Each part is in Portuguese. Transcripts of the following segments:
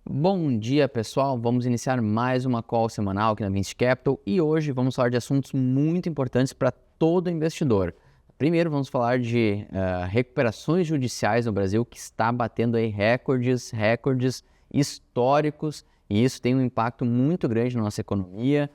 Bom dia, pessoal. Vamos iniciar mais uma call semanal aqui na Vinci Capital e hoje vamos falar de assuntos muito importantes para todo investidor. Primeiro, vamos falar de recuperações judiciais no Brasil, que está batendo aí recordes históricos, e isso tem um impacto muito grande na nossa economia.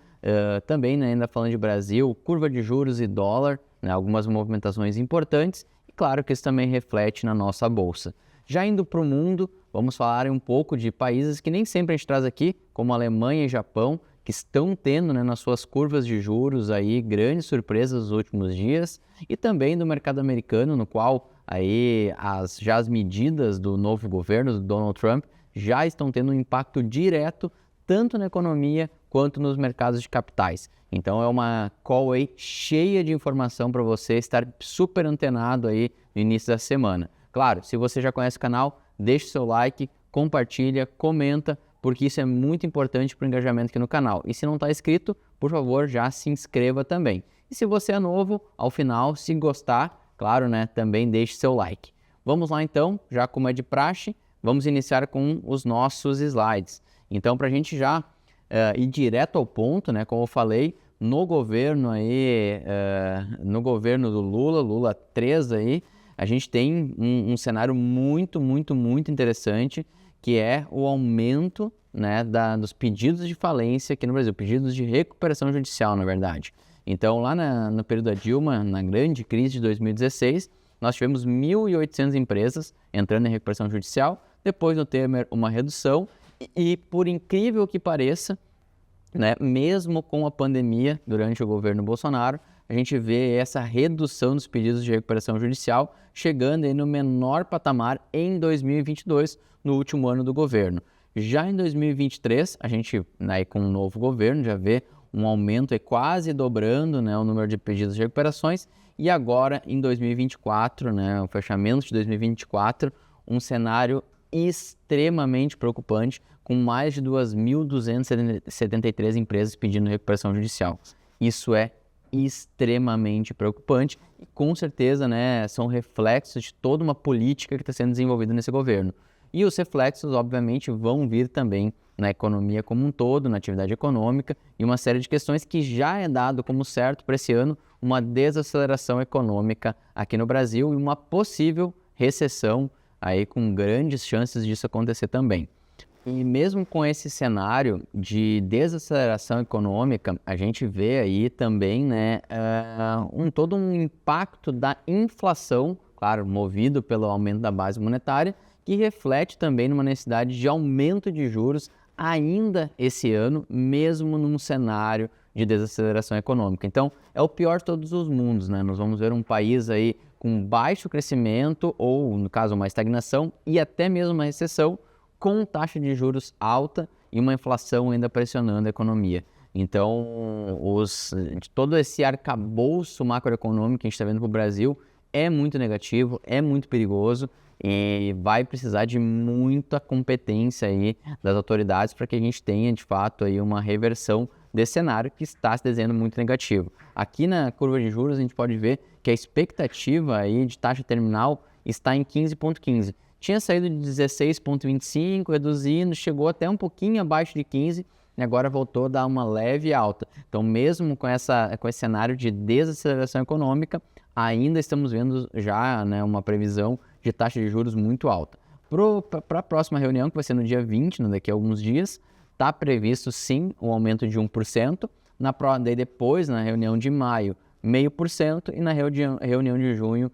Também, né, ainda falando de Brasil, curva de juros e dólar, né, algumas movimentações importantes, e claro que isso também reflete na nossa bolsa. Já indo para o mundo, vamos falar um pouco de países que nem sempre a gente traz aqui, como Alemanha e Japão, que estão tendo, né, nas suas curvas de juros aí grandes surpresas nos últimos dias, e também do mercado americano, no qual aí as medidas do novo governo, do Donald Trump, já estão tendo um impacto direto tanto na economia quanto nos mercados de capitais. Então é uma call aí cheia de informação para você estar super antenado aí no início da semana. Claro, se você já conhece o canal, deixe seu like, compartilha, comenta, porque isso é muito importante para o engajamento aqui no canal. E se não está inscrito, por favor, já se inscreva também. E se você é novo, ao final, se gostar, claro, né, também deixe seu like. Vamos lá então, já como é de praxe, vamos iniciar com os nossos slides. Então, para a gente já ir direto ao ponto, né, como eu falei, no governo aí, no governo do Lula 3 aí, a gente tem um cenário muito interessante, que é o aumento, né, dos pedidos de falência aqui no Brasil, pedidos de recuperação judicial, na verdade. Então, lá no período da Dilma, na grande crise de 2016, nós tivemos 1.800 empresas entrando em recuperação judicial, depois no Temer uma redução, e por incrível que pareça, né, mesmo com a pandemia durante o governo Bolsonaro, a gente vê essa redução dos pedidos de recuperação judicial chegando aí no menor patamar em 2022, no último ano do governo. Já em 2023, a gente, né, com um novo governo, já vê um aumento aí quase dobrando, né, o número de pedidos de recuperações, e agora em 2024, né, o fechamento de 2024, um cenário extremamente preocupante, com mais de 2.273 empresas pedindo recuperação judicial. Isso é extremamente preocupante e com certeza, né, são reflexos de toda uma política que está sendo desenvolvida nesse governo. E os reflexos, obviamente, vão vir também na economia como um todo, na atividade econômica e uma série de questões que já é dado como certo para esse ano uma desaceleração econômica aqui no Brasil e uma possível recessão aí com grandes chances disso acontecer também. E mesmo com esse cenário de desaceleração econômica, a gente vê aí também, né, todo um impacto da inflação, claro, movido pelo aumento da base monetária, que reflete também numa necessidade de aumento de juros ainda esse ano, mesmo num cenário de desaceleração econômica. Então, é o pior de todos os mundos, né? Nós vamos ver um país aí com baixo crescimento ou, no caso, uma estagnação e até mesmo uma recessão, com taxa de juros alta e uma inflação ainda pressionando a economia. Então, de todo esse arcabouço macroeconômico que a gente está vendo para o Brasil é muito negativo, é muito perigoso e vai precisar de muita competência aí das autoridades para que a gente tenha, de fato, aí uma reversão desse cenário que está se desenhando muito negativo. Aqui na curva de juros a gente pode ver que a expectativa aí de taxa terminal está em 15,15. Tinha saído de 16,25, reduzindo, chegou até um pouquinho abaixo de 15 e agora voltou a dar uma leve alta. Então, mesmo com esse cenário de desaceleração econômica, ainda estamos vendo já, né, uma previsão de taxa de juros muito alta. Para a próxima reunião, que vai ser no dia 20, né, daqui a alguns dias, está previsto sim um aumento de 1%, daí depois, na reunião de maio, 0,5% e na reunião de junho,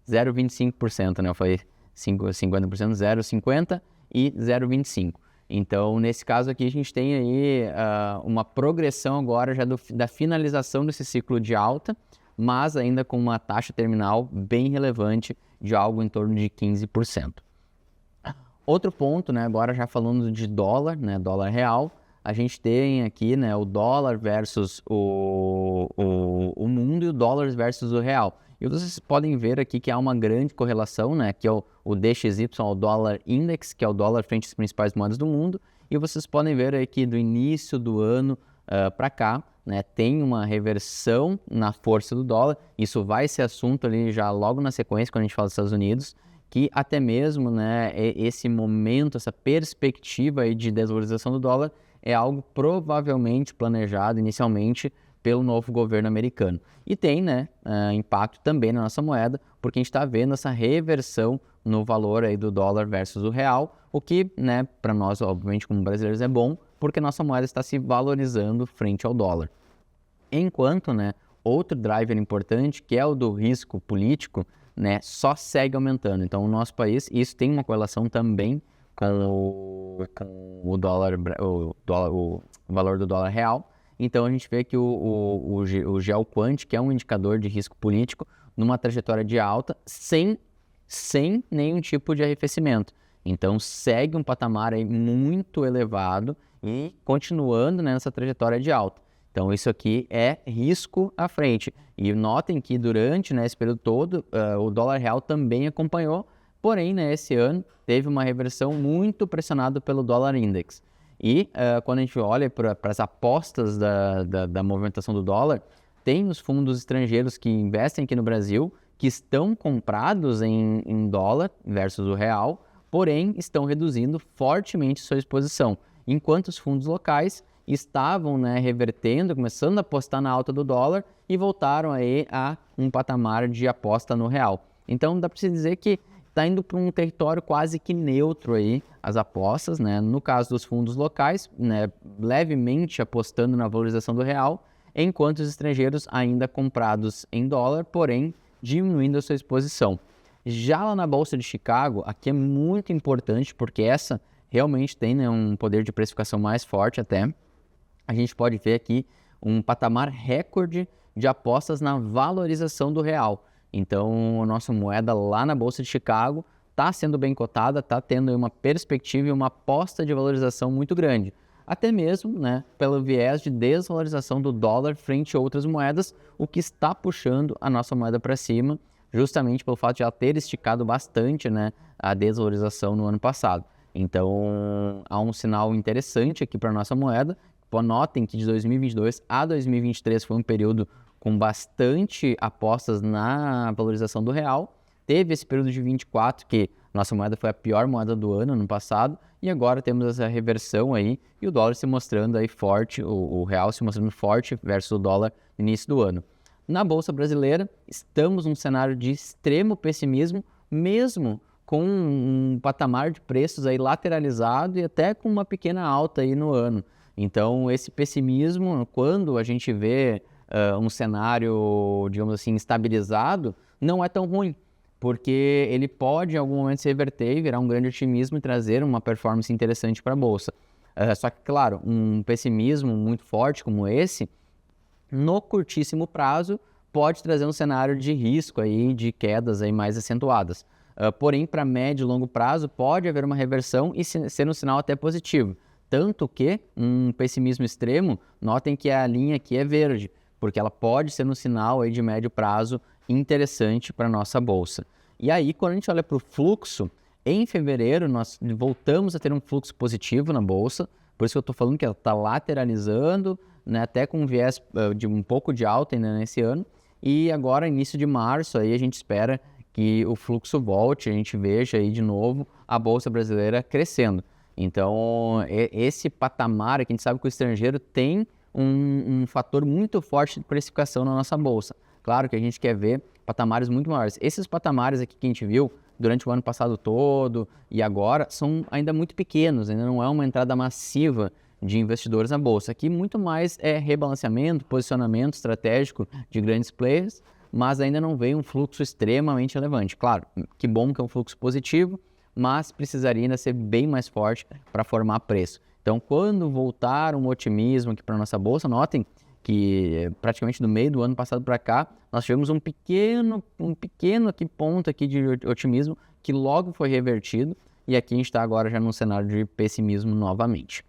0,25%, né? Eu falei 50%, 0,50% e 0,25%. Então, nesse caso aqui, a gente tem aí uma progressão agora já da finalização desse ciclo de alta, mas ainda com uma taxa terminal bem relevante de algo em torno de 15%. Outro ponto, né, agora já falando de dólar, né, dólar real, a gente tem aqui, né, o dólar versus o mundo e o dólar versus o real. E vocês podem ver aqui que há uma grande correlação, né, que é o DXY, o dólar index, que é o dólar frente às principais moedas do mundo. E vocês podem ver aqui do início do ano para cá, né, tem uma reversão na força do dólar. Isso vai ser assunto ali já logo na sequência, quando a gente fala dos Estados Unidos, que até mesmo, né, esse momento, essa perspectiva aí de desvalorização do dólar é algo provavelmente planejado inicialmente pelo novo governo americano. E tem, né, impacto também na nossa moeda, porque a gente está vendo essa reversão no valor aí do dólar versus o real, o que, né, para nós, obviamente, como brasileiros é bom, porque nossa moeda está se valorizando frente ao dólar. Enquanto, né, outro driver importante, que é o do risco político, né, só segue aumentando. Então, o nosso país, isso tem uma correlação também com o dólar, o valor do dólar real. Então, a gente vê que o GeoQuant, que é um indicador de risco político, numa trajetória de alta, sem nenhum tipo de arrefecimento. Então, segue um patamar aí muito elevado e continuando, né, nessa trajetória de alta. Então, isso aqui é risco à frente. E notem que durante, né, esse período todo, o dólar real também acompanhou, porém, né, esse ano teve uma reversão muito pressionada pelo dólar index. E quando a gente olha para as apostas da movimentação do dólar, tem os fundos estrangeiros que investem aqui no Brasil, que estão comprados em dólar versus o real, porém estão reduzindo fortemente sua exposição, enquanto os fundos locais estavam, né, revertendo, começando a apostar na alta do dólar e voltaram aí a um patamar de aposta no real. Então dá para se dizer que está indo para um território quase que neutro aí as apostas, né? No caso dos fundos locais, né, levemente apostando na valorização do real, enquanto os estrangeiros ainda comprados em dólar, porém diminuindo a sua exposição. Já lá na Bolsa de Chicago, aqui é muito importante porque essa realmente tem, né, um poder de precificação mais forte até. A gente pode ver aqui um patamar recorde de apostas na valorização do real. Então, a nossa moeda lá na Bolsa de Chicago está sendo bem cotada, está tendo uma perspectiva e uma aposta de valorização muito grande. Até mesmo, né, pelo viés de desvalorização do dólar frente a outras moedas, o que está puxando a nossa moeda para cima, justamente pelo fato de ela ter esticado bastante, né, a desvalorização no ano passado. Então, há um sinal interessante aqui para a nossa moeda. Notem que de 2022 a 2023 foi um período com bastante apostas na valorização do real. Teve esse período de 24, que nossa moeda foi a pior moeda do ano passado, e agora temos essa reversão aí, e o dólar se mostrando aí forte, o real se mostrando forte versus o dólar no início do ano. Na Bolsa Brasileira, estamos num cenário de extremo pessimismo, mesmo com um patamar de preços aí lateralizado e até com uma pequena alta aí no ano. Então, esse pessimismo, quando a gente vê um cenário, digamos assim, estabilizado, não é tão ruim, porque ele pode, em algum momento, se reverter e virar um grande otimismo e trazer uma performance interessante para a Bolsa. Só que, claro, um pessimismo muito forte como esse, no curtíssimo prazo, pode trazer um cenário de risco aí, de quedas aí mais acentuadas. Porém, para médio e longo prazo, pode haver uma reversão e ser um sinal até positivo. Tanto que um pessimismo extremo, notem que a linha aqui é verde, porque ela pode ser um sinal aí de médio prazo interessante para a nossa bolsa. E aí, quando a gente olha para o fluxo, em fevereiro nós voltamos a ter um fluxo positivo na bolsa, por isso que eu estou falando que ela está lateralizando, né, até com um viés de um pouco de alta ainda nesse ano, e agora, início de março, aí a gente espera que o fluxo volte, a gente veja aí de novo a bolsa brasileira crescendo. Então, esse patamar, que a gente sabe que o estrangeiro tem um fator muito forte de precificação na nossa bolsa. Claro que a gente quer ver patamares muito maiores. Esses patamares aqui que a gente viu durante o ano passado todo e agora são ainda muito pequenos, ainda não é uma entrada massiva de investidores na bolsa. Aqui muito mais é rebalanceamento, posicionamento estratégico de grandes players, mas ainda não veio um fluxo extremamente relevante. Claro, que bom que é um fluxo positivo, mas precisaria ainda ser bem mais forte para formar preço. Então, quando voltar um otimismo aqui para a nossa bolsa, notem que praticamente do meio do ano passado para cá, nós tivemos um pequeno aqui, ponto aqui de otimismo que logo foi revertido e aqui a gente está agora já num cenário de pessimismo novamente.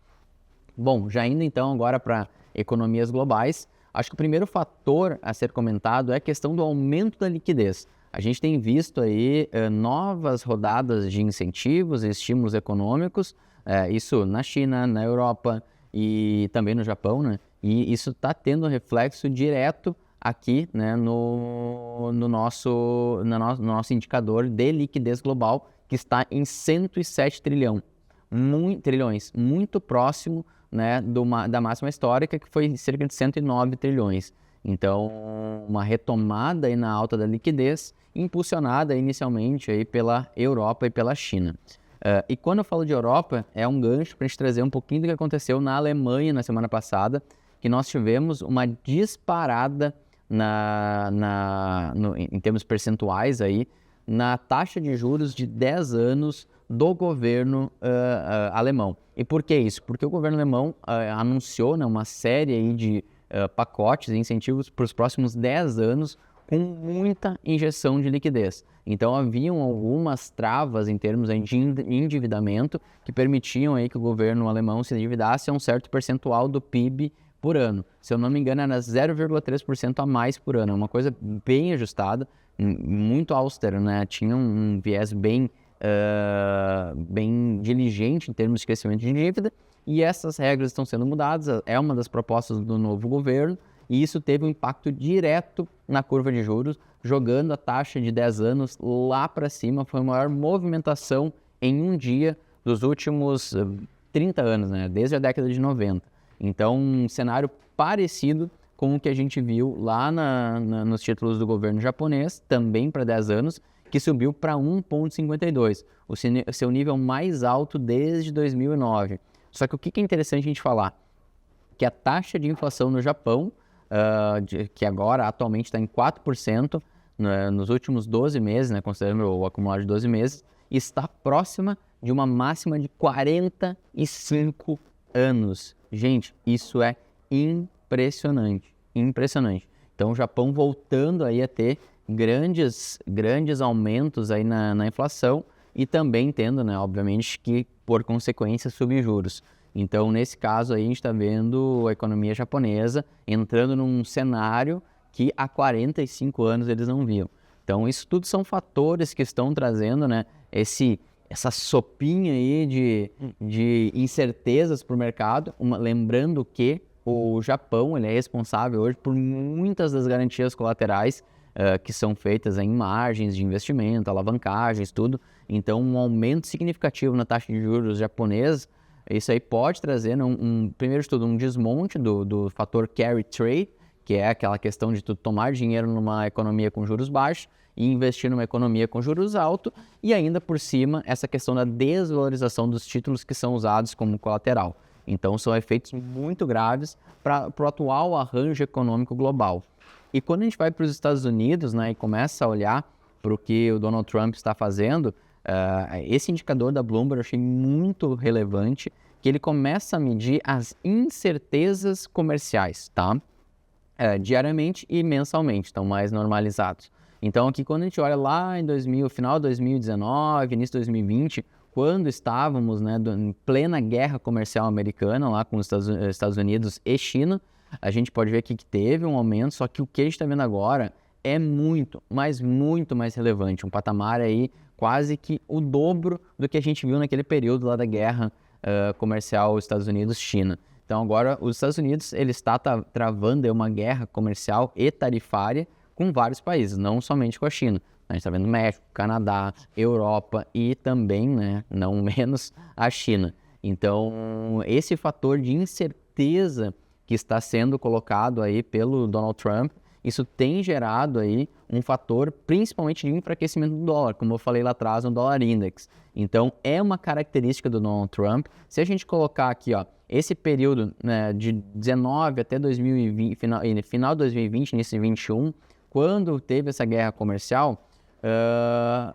Bom, já indo então agora para economias globais, acho que o primeiro fator a ser comentado é a questão do aumento da liquidez. A gente tem visto aí novas rodadas de incentivos e estímulos econômicos, isso na China, na Europa e também no Japão, né? E isso está tendo um reflexo direto aqui, né, no nosso indicador de liquidez global, que está em 107 trilhões, muito próximo, né, da máxima histórica, que foi cerca de 109 trilhões. Então, uma retomada aí na alta da liquidez, impulsionada inicialmente aí pela Europa e pela China. E quando eu falo de Europa, é um gancho para a gente trazer um pouquinho do que aconteceu na Alemanha na semana passada, que nós tivemos uma disparada em termos percentuais aí, na taxa de juros de 10 anos do governo alemão. E por que isso? Porque o governo alemão anunciou, né, uma série aí de pacotes e incentivos para os próximos 10 anos com muita injeção de liquidez. Então, haviam algumas travas em termos de endividamento que permitiam aí que o governo alemão se endividasse a um certo percentual do PIB por ano. Se eu não me engano, era 0,3% a mais por ano. É uma coisa bem ajustada, muito austera, né? Tinha um viés bem diligente em termos de crescimento de dívida, e essas regras estão sendo mudadas, é uma das propostas do novo governo, e isso teve um impacto direto na curva de juros, jogando a taxa de 10 anos lá para cima. Foi a maior movimentação em um dia dos últimos 30 anos, né? Desde a década de 90. Então, um cenário parecido com o que a gente viu lá nos títulos do governo japonês, também para 10 anos, que subiu para 1,52, o seu nível mais alto desde 2009. Só que o que é interessante a gente falar? Que a taxa de inflação no Japão, que agora atualmente está em 4%, né, nos últimos 12 meses, né, considerando o acumulado de 12 meses, está próxima de uma máxima de 45 anos. Gente, isso é impressionante, impressionante. Então, o Japão voltando aí a ter grandes aumentos aí na inflação e também tendo, né, obviamente, que por consequência subir juros. Então, nesse caso aí, a gente está vendo a economia japonesa entrando num cenário que há 45 anos eles não viam. Então, isso tudo são fatores que estão trazendo, né, essa sopinha aí de incertezas para o mercado. Lembrando que o Japão ele é responsável hoje por muitas das garantias colaterais que são feitas em margens de investimento, alavancagens, tudo. Então, um aumento significativo na taxa de juros japonesa, isso aí pode trazer, né, primeiro de tudo, um desmonte do fator carry trade, que é aquela questão de tu tomar dinheiro numa economia com juros baixos e investir numa economia com juros altos, e ainda por cima essa questão da desvalorização dos títulos que são usados como colateral. Então, são efeitos muito graves para o atual arranjo econômico global. E quando a gente vai para os Estados Unidos, né, e começa a olhar para o que o Donald Trump está fazendo, esse indicador da Bloomberg eu achei muito relevante, que ele começa a medir as incertezas comerciais, tá? Diariamente e mensalmente, estão mais normalizados. Então, aqui quando a gente olha lá em final de 2019, início de 2020, quando estávamos, né, em plena guerra comercial americana, lá com os Estados Unidos e China, a gente pode ver aqui que teve um aumento, só que o que a gente está vendo agora é muito, mas muito mais relevante, um patamar aí quase que o dobro do que a gente viu naquele período lá da guerra comercial Estados Unidos-China. Então agora os Estados Unidos ele está travando uma guerra comercial e tarifária com vários países, não somente com a China. A gente está vendo México, Canadá, Europa e também, né, não menos, a China. Então esse fator de incerteza que está sendo colocado aí pelo Donald Trump, isso tem gerado aí um fator principalmente de enfraquecimento do dólar, como eu falei lá atrás no dólar index. Então é uma característica do Donald Trump. Se a gente colocar aqui, ó, esse período, né, de 19 até 2020, final de 2020, início de 2021, quando teve essa guerra comercial,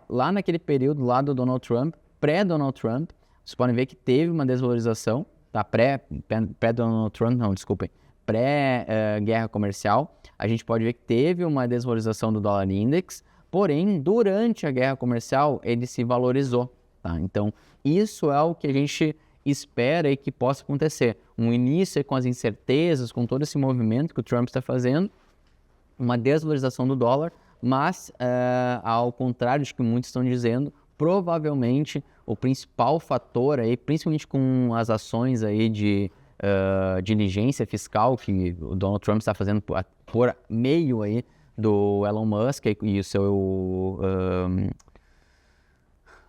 lá naquele período lá do Donald Trump, pré-Donald Trump, vocês podem ver que teve uma desvalorização, tá? Pré-Donald Trump, não, desculpem, pré-guerra comercial, a gente pode ver que teve uma desvalorização do dólar index, porém, durante a guerra comercial, ele se valorizou, tá? Então, isso é o que a gente espera e que possa acontecer. Um início com as incertezas, com todo esse movimento que o Trump está fazendo, uma desvalorização do dólar, mas, ao contrário de que muitos estão dizendo, provavelmente o principal fator aí, principalmente com as ações aí de diligência fiscal que o Donald Trump está fazendo por meio aí do Elon Musk e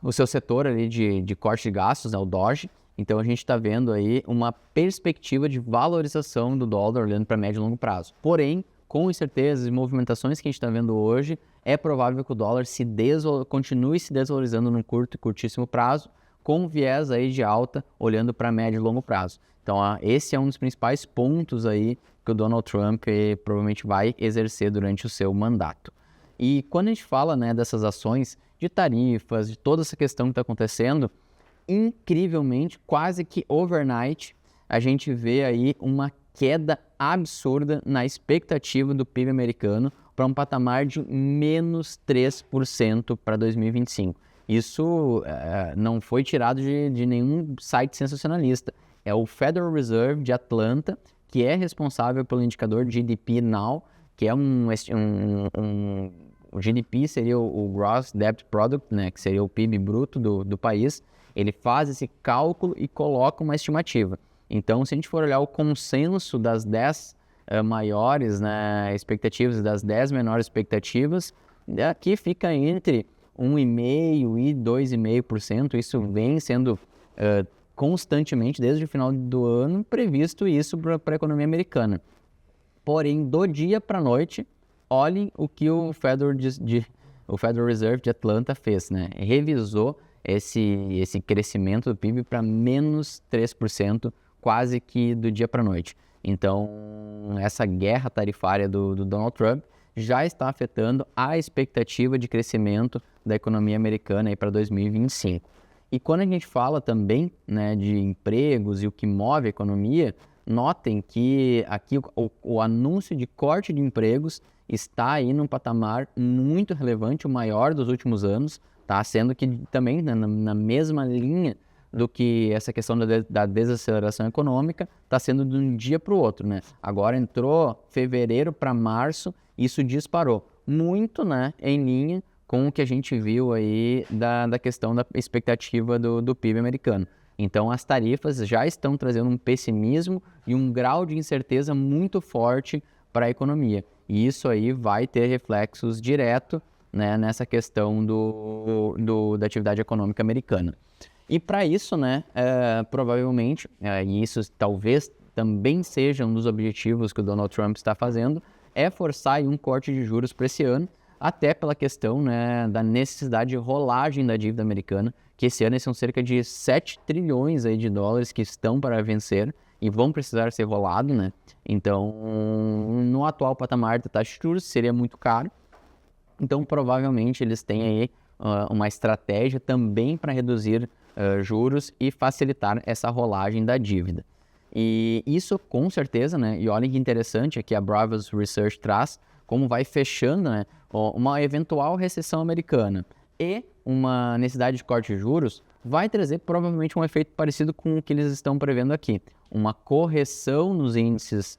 o seu setor ali de corte de gastos, né, o DOGE. Então a gente está vendo aí uma perspectiva de valorização do dólar olhando para médio e longo prazo. Porém, com incertezas e movimentações que a gente está vendo hoje, é provável que o dólar continue se desvalorizando num curto e curtíssimo prazo, com viés aí de alta olhando para médio e longo prazo. Então esse é um dos principais pontos aí que o Donald Trump provavelmente vai exercer durante o seu mandato. E quando a gente fala, né, dessas ações de tarifas, de toda essa questão que está acontecendo, incrivelmente, quase que overnight, a gente vê aí uma queda absurda na expectativa do PIB americano para um patamar de menos 3% para 2025. Isso não foi tirado de nenhum site sensacionalista. É o Federal Reserve de Atlanta, que é responsável pelo indicador GDP Now, que é o GDP seria o Gross Debt Product, né, que seria o PIB bruto do país. Ele faz esse cálculo e coloca uma estimativa. Então, se a gente for olhar o consenso das 10 maiores, né, expectativas, das 10 menores expectativas, aqui fica entre 1,5% e 2,5%. Isso vem sendo constantemente, desde o final do ano, previsto isso para a economia americana. Porém, do dia para a noite, olhem o que o Federal Reserve de Atlanta fez, né? Revisou esse crescimento do PIB para menos 3%, quase que do dia para a noite. Então, essa guerra tarifária do Donald Trump já está afetando a expectativa de crescimento da economia americana para 2025. E quando a gente fala também, né, de empregos e o que move a economia, notem que aqui o anúncio de corte de empregos está aí num patamar muito relevante, o maior dos últimos anos, tá? Sendo que também na mesma linha do que essa questão da desaceleração econômica, está sendo de um dia para o outro, né? Agora entrou fevereiro para março, isso disparou muito, né, em linha com o que a gente viu aí da questão da expectativa do PIB americano. Então, as tarifas já estão trazendo um pessimismo e um grau de incerteza muito forte para a economia. E isso aí vai ter reflexos diretos, né, nessa questão da atividade econômica americana. E para isso, né, provavelmente, e isso talvez também seja um dos objetivos que o Donald Trump está fazendo, é forçar aí um corte de juros para esse ano, até pela questão, né, da necessidade de rolagem da dívida americana, que esse ano são cerca de 7 trilhões aí de dólares que estão para vencer e vão precisar ser rolados, né? Então, no atual patamar da taxa de juros, seria muito caro. Então, provavelmente, eles têm aí uma estratégia também para reduzir juros e facilitar essa rolagem da dívida. E isso, com certeza, né? E olha que interessante, aqui a Bravos Research traz como vai fechando, né, uma eventual recessão americana e uma necessidade de corte de juros, vai trazer provavelmente um efeito parecido com o que eles estão prevendo aqui. Uma correção nos índices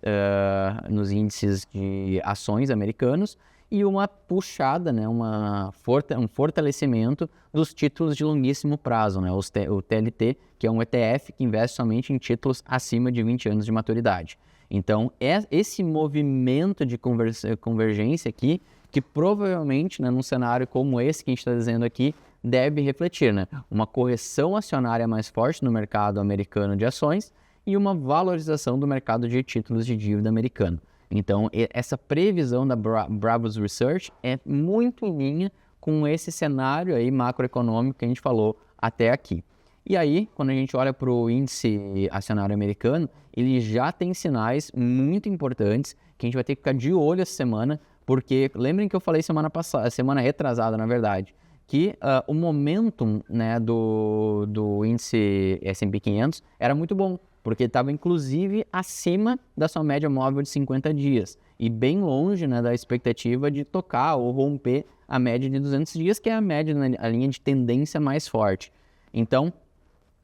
de ações americanos e uma puxada, né, um fortalecimento dos títulos de longuíssimo prazo, né, o TLT, que é um ETF que investe somente em títulos acima de 20 anos de maturidade. Então, é esse movimento de convergência aqui, que provavelmente, né, num cenário como esse que a gente está dizendo aqui, deve refletir, né, uma correção acionária mais forte no mercado americano de ações e uma valorização do mercado de títulos de dívida americano. Então, essa previsão da Bravos Research é muito em linha com esse cenário aí macroeconômico que a gente falou até aqui. E aí, quando a gente olha para o índice acionário americano, ele já tem sinais muito importantes que a gente vai ter que ficar de olho essa semana, porque lembrem que eu falei semana retrasada, na verdade, que o momentum, né, do índice S&P 500 era muito bom, porque estava inclusive acima da sua média móvel de 50 dias e bem longe, né, da expectativa de tocar ou romper a média de 200 dias, que é a média, a linha de tendência mais forte. Então,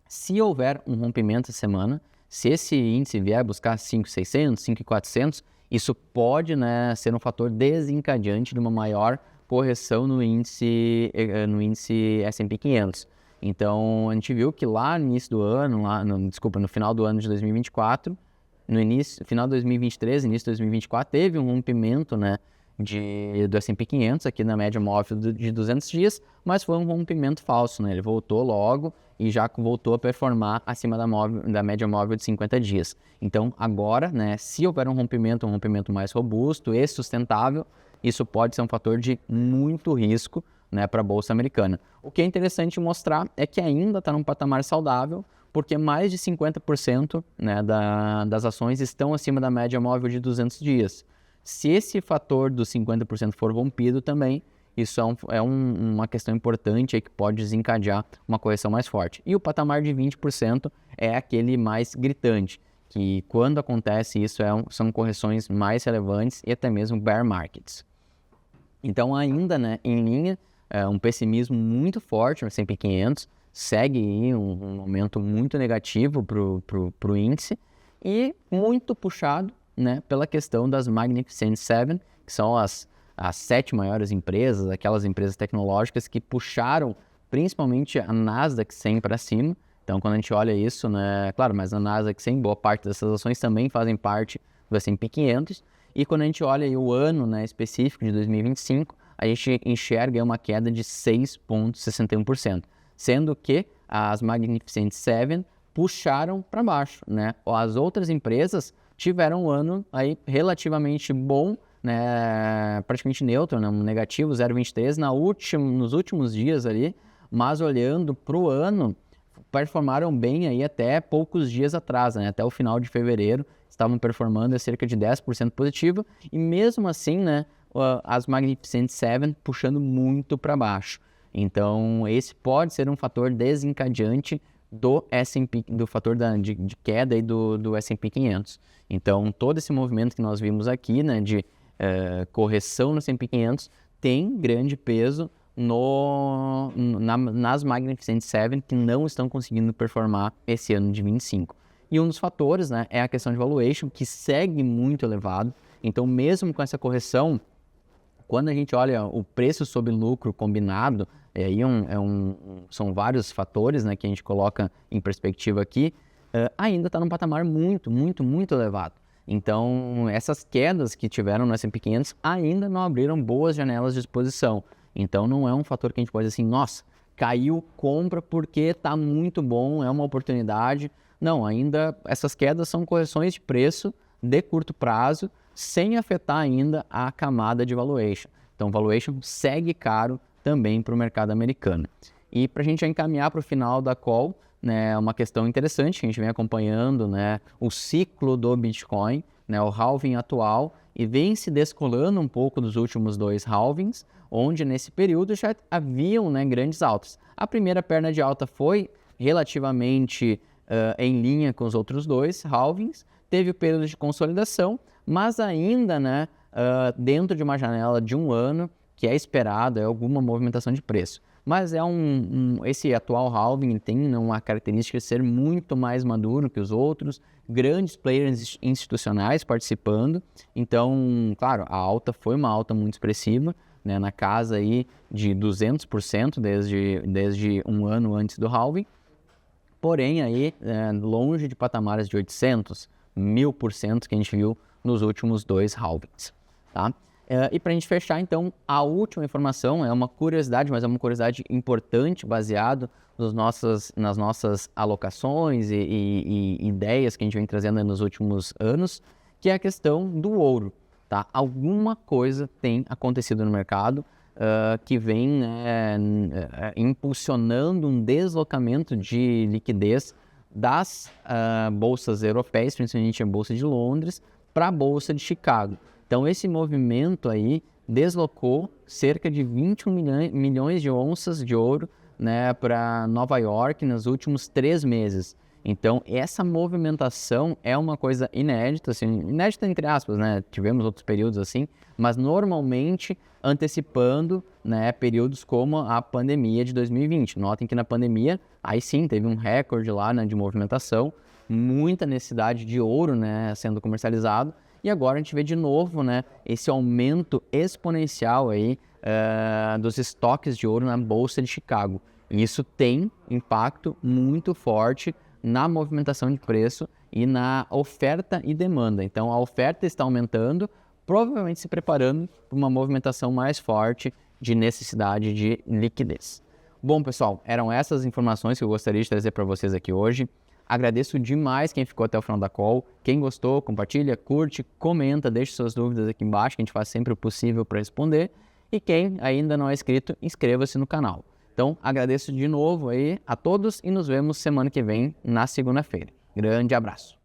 se houver um rompimento essa semana, se esse índice vier buscar 5.600, 5.400, isso pode, né, ser um fator desencadeante de uma maior correção no índice S&P 500. Então, a gente viu que lá no início do ano, no final do ano de 2024, final de 2023, início de 2024, teve um rompimento, né, do S&P 500 aqui na média móvel de 200 dias, mas foi um rompimento falso, né? Ele voltou logo e já voltou a performar acima da média móvel de 50 dias. Então, agora, né, se houver um rompimento mais robusto e sustentável, isso pode ser um fator de muito risco, né, para a Bolsa Americana. O que é interessante mostrar é que ainda está num patamar saudável, porque mais de 50%, né, das ações estão acima da média móvel de 200 dias. Se esse fator dos 50% for rompido também, isso uma questão importante aí que pode desencadear uma correção mais forte. E o patamar de 20% é aquele mais gritante, que quando acontece isso são correções mais relevantes e até mesmo bear markets. Então ainda, né, em linha, um pessimismo muito forte no S&P 500, segue aí um momento muito negativo para o índice e muito puxado, né, pela questão das Magnificent Seven, que são as 7 maiores empresas, aquelas empresas tecnológicas que puxaram principalmente a Nasdaq 100 para cima. Então, quando a gente olha isso, né, claro, mas a Nasdaq 100, boa parte dessas ações também fazem parte do S&P 500. E quando a gente olha aí o ano, né, específico de 2025, a gente enxerga uma queda de 6,61%, sendo que as Magnificent Seven puxaram para baixo, né? As outras empresas tiveram um ano aí relativamente bom, né, praticamente neutro, né, um negativo 0,23 nos últimos dias ali, mas olhando para o ano, performaram bem aí até poucos dias atrás, né, até o final de fevereiro, estavam performando a cerca de 10% positivo, e mesmo assim, né, as Magnificent Seven puxando muito para baixo. Então, esse pode ser um fator desencadeante do S&P, do fator de queda aí do S&P 500. Então, todo esse movimento que nós vimos aqui, né, de correção no S&P 500, tem grande peso nas Magnificent Seven, que não estão conseguindo performar esse ano de 25. E um dos fatores, né, é a questão de valuation, que segue muito elevado. Então, mesmo com essa correção, quando a gente olha o preço sobre lucro combinado, aí são vários fatores, né, que a gente coloca em perspectiva aqui, ainda está num patamar muito, muito, muito elevado. Então, essas quedas que tiveram no S&P 500 ainda não abriram boas janelas de exposição. Então, não é um fator que a gente pode dizer assim, nossa, caiu, compra porque está muito bom, é uma oportunidade. Não, ainda essas quedas são correções de preço de curto prazo, sem afetar ainda a camada de valuation. Então, valuation segue caro também para o mercado americano. E para a gente já encaminhar para o final da call, né, uma questão interessante que a gente vem acompanhando, né, o ciclo do Bitcoin, né, o halving atual, e vem se descolando um pouco dos últimos 2 halvings, onde nesse período já haviam, né, grandes altas. A primeira perna de alta foi relativamente em linha com os outros 2 halvings, teve o período de consolidação, mas ainda, né, dentro de uma janela de 1 ano, que é esperado, é alguma movimentação de preço. Mas esse atual halving tem uma característica de ser muito mais maduro que os outros, grandes players institucionais participando. Então, claro, a alta foi uma alta muito expressiva, né, na casa aí de 200% desde 1 ano antes do halving. Porém, aí, longe de patamares de 800%, 1000% que a gente viu nos últimos 2 halvings, tá? E para a gente fechar, então, a última informação é uma curiosidade, mas é uma curiosidade importante, baseado nas nossas alocações e ideias que a gente vem trazendo nos últimos anos, que é a questão do ouro, tá? Alguma coisa tem acontecido no mercado que vem, né, impulsionando um deslocamento de liquidez das bolsas europeias, principalmente a Bolsa de Londres, para a Bolsa de Chicago. Então, esse movimento aí deslocou cerca de 21 milhões de onças de ouro, né, para Nova York nos últimos 3 meses. Então, essa movimentação é uma coisa inédita, assim, inédita entre aspas, né? Tivemos outros períodos assim, mas normalmente antecipando, né, períodos como a pandemia de 2020. Notem que na pandemia, aí sim, teve um recorde lá, né, de movimentação, muita necessidade de ouro, né, sendo comercializado. E agora a gente vê de novo, né, esse aumento exponencial aí, dos estoques de ouro na Bolsa de Chicago. E isso tem impacto muito forte na movimentação de preço e na oferta e demanda. Então, a oferta está aumentando, provavelmente se preparando para uma movimentação mais forte de necessidade de liquidez. Bom, pessoal, eram essas informações que eu gostaria de trazer para vocês aqui hoje. Agradeço demais quem ficou até o final da call. Quem gostou, compartilha, curte, comenta, deixe suas dúvidas aqui embaixo, que a gente faz sempre o possível para responder. E quem ainda não é inscrito, inscreva-se no canal. Então, agradeço de novo aí a todos e nos vemos semana que vem, na segunda-feira. Grande abraço!